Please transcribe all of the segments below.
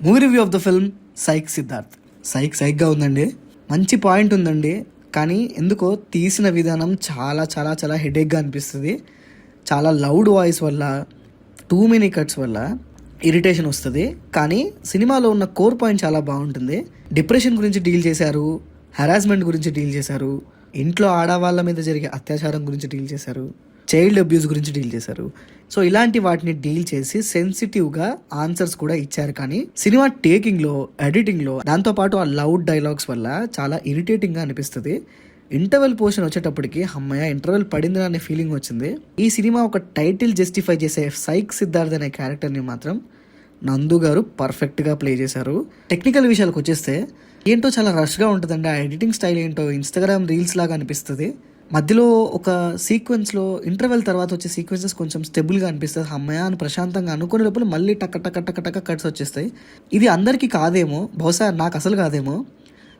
Movie review of the film Psych Siddharth. సైక్గా ఉందండి, మంచి పాయింట్ ఉందండి, కానీ ఎందుకో తీసిన విధానం చాలా చాలా చాలా హెడేక్గా అనిపిస్తుంది. చాలా లౌడ్ వాయిస్ వల్ల, టూ మెనీ కట్స్ వల్ల ఇరిటేషన్ వస్తుంది. కానీ సినిమాలో ఉన్న కోర్ పాయింట్ చాలా బాగుంటుంది. డిప్రెషన్ గురించి డీల్ చేశారు, హెరాస్మెంట్ గురించి డీల్ చేశారు, ఇంట్లో ఆడవాళ్ళ మీద జరిగే అత్యాచారం గురించి డీల్ చేశారు, చైల్డ్ అబ్యూస్ గురించి డీల్ చేశారు. సో ఇలాంటి వాటిని డీల్ చేసి సెన్సిటివ్గా ఆన్సర్స్ కూడా ఇచ్చారు. కానీ సినిమా టేకింగ్లో, ఎడిటింగ్లో, దాంతోపాటు ఆ లౌడ్ డైలాగ్స్ వల్ల చాలా ఇరిటేటింగ్గా అనిపిస్తుంది. ఇంటర్వెల్ పోర్షన్ వచ్చేటప్పటికి అమ్మయ్య ఇంటర్వెల్ పడింది అనే ఫీలింగ్ వచ్చింది. ఈ సినిమా ఒక టైటిల్ జస్టిఫై చేసే సైక్ సిద్ధార్థ్ అనే క్యారెక్టర్ని మాత్రం నందు గారు పర్ఫెక్ట్గా ప్లే చేశారు. టెక్నికల్ విషయాలకు వచ్చేస్తే ఏంటో చాలా రష్గా ఉంటుందండి. ఆ ఎడిటింగ్ స్టైల్ ఏంటో ఇన్స్టాగ్రామ్ రీల్స్ లాగా అనిపిస్తుంది. మధ్యలో ఒక సీక్వెన్స్లో ఇంటర్వెల్ తర్వాత వచ్చే సీక్వెన్సెస్ కొంచెం స్టెబుల్గా అనిపిస్తుంది. అమ్మయ్య అని ప్రశాంతంగా అనుకునే లోపల మళ్ళీ టక్క కట్స్ వచ్చేస్తాయి. ఇది అందరికీ కాదేమో, బహుశా నాకు అసలు కాదేమో.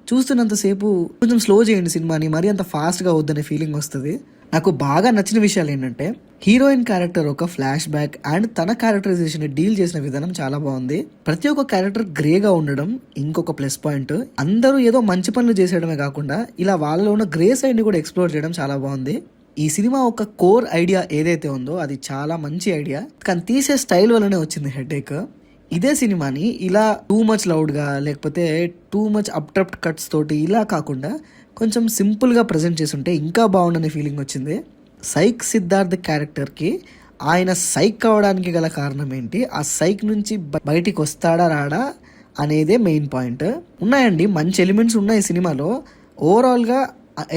చూస్తున్నంతసేపు కొంచెం స్లో చేయండి సినిమాని, మరీ అంత ఫాస్ట్గా వద్దనే ఫీలింగ్ వస్తుంది. నాకు బాగా నచ్చిన విషయాలు ఏంటంటే హీరోయిన్ క్యారెక్టర్ ఒక ఫ్లాష్ బ్యాక్ అండ్ తన క్యారెక్టరైజేషన్ డీల్ చేసిన విధానం చాలా బాగుంది. ప్రతి ఒక్క క్యారెక్టర్ గ్రేగా ఉండడం ఇంకొక ప్లస్ పాయింట్. అందరూ ఏదో మంచి పనులు చేసేయడమే కాకుండా ఇలా వాళ్ళలో ఉన్న గ్రే సైడ్ని కూడా ఎక్స్ప్లోర్ చేయడం చాలా బాగుంది. ఈ సినిమా ఒక కోర్ ఐడియా ఏదైతే ఉందో అది చాలా మంచి ఐడియా, కానీ తీసే స్టైల్ వల్లనే వచ్చింది హెడేక్. ఇదే సినిమాని ఇలా టూ మచ్ లౌడ్గా లేకపోతే టూ మచ్ అబ్ట్రప్ట్ కట్స్ తోటి ఇలా కాకుండా కొంచెం సింపుల్గా ప్రజెంట్ చేస్తుంటే ఇంకా బాగుండనే ఫీలింగ్ వచ్చింది. సైక్ సిద్ధార్థ్ క్యారెక్టర్కి ఆయన సైక్ అవ్వడానికి గల కారణం ఏంటి, ఆ సైక్ నుంచి బయటికి వస్తాడా రాడా అనేదే మెయిన్ పాయింట్. ఉన్నాయండి, మంచి ఎలిమెంట్స్ ఉన్నాయి సినిమాలో. ఓవరాల్గా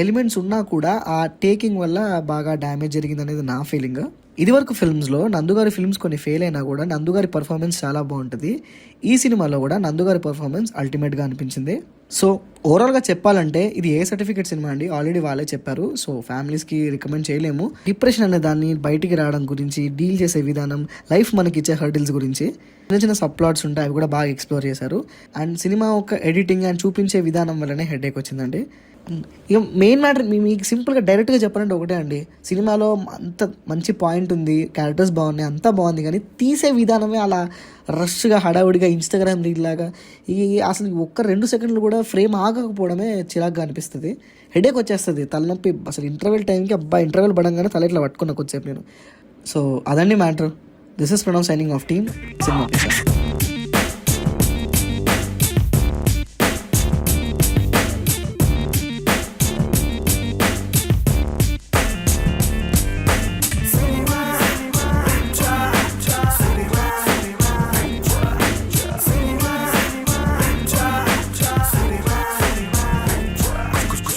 ఎలిమెంట్స్ ఉన్నా కూడా ఆ టేకింగ్ వల్ల బాగా డ్యామేజ్ జరిగింది అనేది నా ఫీలింగ్. ఇదివరకు ఫిల్మ్స్లో నందుగారి ఫిల్మ్స్ కొన్ని ఫెయిల్ అయినా కూడా నందుగారి పర్ఫార్మెన్స్ చాలా బాగుంటుంది. ఈ సినిమాలో కూడా నందుగారి పర్ఫార్మెన్స్ అల్టిమేట్గా అనిపించింది. సో ఓవరాల్గా చెప్పాలంటే ఇది ఏ సర్టిఫికేట్ సినిమా అండి, ఆల్రెడీ వాళ్ళే చెప్పారు. సో ఫ్యామిలీస్కి రికమెండ్ చేయలేము. డిప్రెషన్ అనే దాన్ని బయటికి రావడం గురించి, డీల్ చేసే విధానం, లైఫ్ మనకి ఇచ్చే హర్డిల్స్ గురించి చిన్న చిన్న సబ్ ప్లాట్స్ ఉంటాయి, అవి కూడా బాగా ఎక్స్ప్లోర్ చేశారు. అండ్ సినిమా ఒక ఎడిటింగ్ అండ్ చూపించే విధానం వల్లనే హెడేక్ వచ్చిందండి. ఇక మెయిన్ మ్యాటర్ మీకు సింపుల్గా డైరెక్ట్గా చెప్పాలంటే ఒకటే అండి, సినిమాలో అంత మంచి పాయింట్ ఉంది, క్యారెక్టర్స్ బాగున్నాయి, అంతా బాగుంది, కానీ తీసే విధానమే అలా రష్గా హడావుడిగా ఇన్స్టాగ్రామ్ రీల్ లాగా. అసలు ఒక్క 2 సెకండ్లు కూడా ఫ్రేమ్ ఆగకపోవడమే చిరాగ్గా అనిపిస్తుంది. హెడేక్ వచ్చేస్తుంది, తలనొప్పి. అసలు ఇంటర్వెల్ టైంకి ఇంటర్వెల్ పడంగానే తల ఇట్లా పట్టుకున్నా కొద్దిసేపు నేను. సో అదండి matter. This is Pranav signing off team cinema.